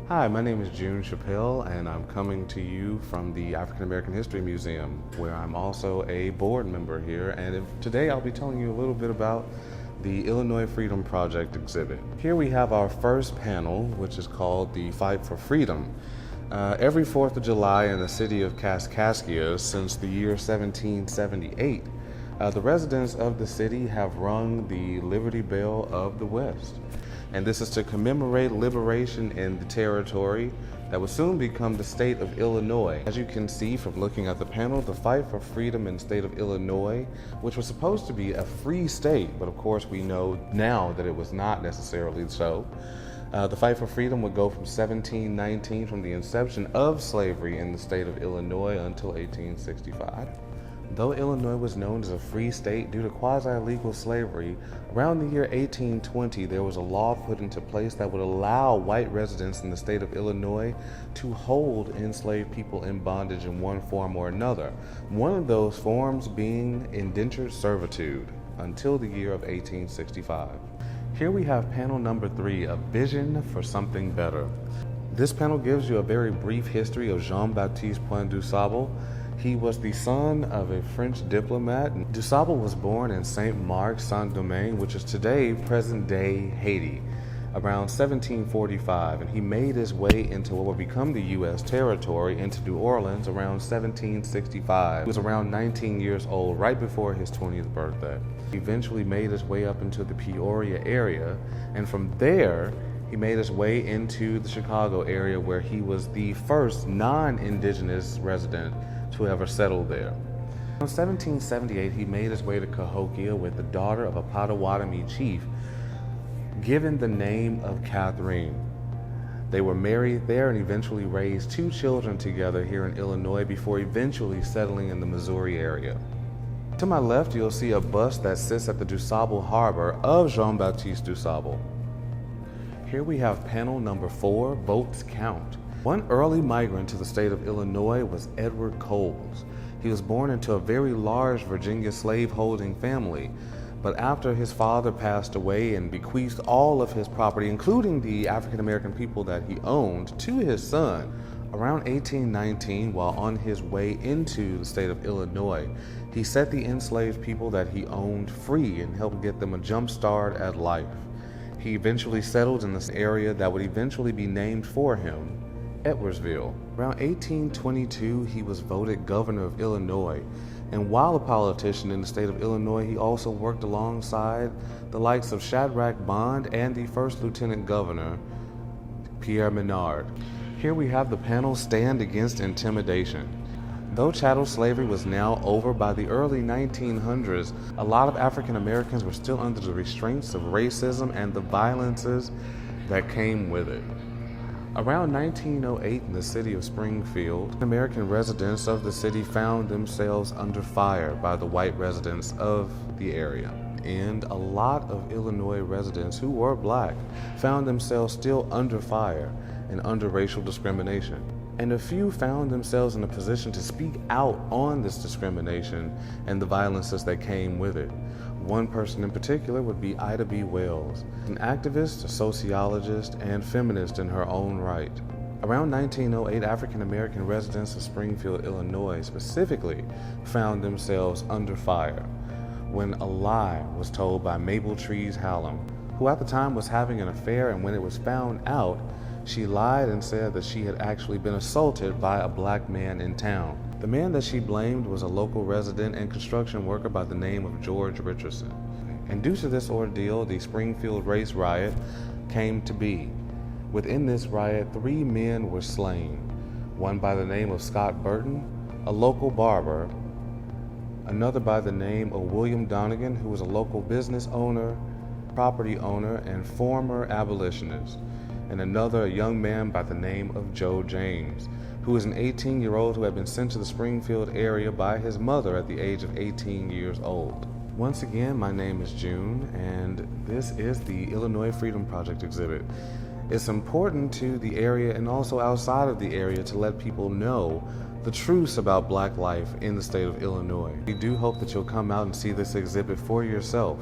Hi, my name is June Chappelle, and I'm coming to you from the African American History Museum, where I'm also a board member here. And today I'll be telling you a little bit about the Illinois Freedom Project exhibit. Here we have our first panel, which is called The Fight for Freedom. Every 4th of July in the city of Kaskaskia since the year 1778, the residents of the city have rung the Liberty Bell of the West. And this is to commemorate liberation in the territory that would soon become the state of Illinois. As you can see from looking at the panel, the fight for freedom in the state of Illinois, which was supposed to be a free state, but of course we know now that it was not necessarily so. The fight for freedom would go from 1719, from the inception of slavery in the state of Illinois, until 1865. Though Illinois was known as a free state due to quasi-legal slavery, around the year 1820 there was a law put into place that would allow white residents in the state of Illinois to hold enslaved people in bondage in one form or another, one of those forms being indentured servitude, until the year of 1865. Here we have panel number 3, A Vision for Something Better. This panel gives you a very brief history of Jean-Baptiste Point du Sable. He was the son of a French diplomat. Du Sable was born in Saint-Marc, Saint-Domingue, which is today present-day Haiti, around 1745, and he made his way into what would become the U.S. territory, into New Orleans, around 1765. He was around 19 years old, right before his 20th birthday. He eventually made his way up into the Peoria area, and from there, he made his way into the Chicago area, where he was the first non-indigenous resident to ever settle there. In 1778, he made his way to Cahokia with the daughter of a Potawatomi chief, given the name of Catherine. They were married there and eventually raised 2 children together here in Illinois before eventually settling in the Missouri area. To my left, you'll see a bust that sits at the Du Sable Harbor of Jean-Baptiste Du Sable. Here we have panel number 4, Votes Count. One early migrant to the state of Illinois was Edward Coles. He was born into a very large Virginia slave-holding family, but after his father passed away and bequeathed all of his property, including the African-American people that he owned, to his son, around 1819, while on his way into the state of Illinois, he set the enslaved people that he owned free and helped get them a jump start at life. He eventually settled in this area that would eventually be named for him, Edwardsville. Around 1822, he was voted governor of Illinois, and while a politician in the state of Illinois, he also worked alongside the likes of Shadrach Bond and the first lieutenant governor, Pierre Menard. Here we have the panel Stand Against Intimidation. Though chattel slavery was now over by the early 1900s, a lot of African Americans were still under the restraints of racism and the violences that came with it. Around 1908, in the city of Springfield, American residents of the city found themselves under fire by the white residents of the area. And a lot of Illinois residents who were black found themselves still under fire and under racial discrimination. And a few found themselves in a position to speak out on this discrimination and the violences that came with it. One person in particular would be Ida B. Wells, an activist, a sociologist, and feminist in her own right. Around 1908, African American residents of Springfield, Illinois specifically found themselves under fire when a lie was told by Mabel Trees Hallam, who at the time was having an affair, and when it was found out, she lied and said that she had actually been assaulted by a black man in town. The man that she blamed was a local resident and construction worker by the name of George Richardson. And due to this ordeal, the Springfield Race Riot came to be. Within this riot, 3 men were slain. One by the name of Scott Burton, a local barber, another by the name of William Donegan, who was a local business owner, property owner, and former abolitionist, and another, a young man by the name of Joe James, who was an 18-year-old who had been sent to the Springfield area by his mother at the age of 18 years old. Once again, my name is June, and this is the Illinois Freedom Project exhibit. It's important to the area and also outside of the area to let people know the truths about black life in the state of Illinois. We do hope that you'll come out and see this exhibit for yourself.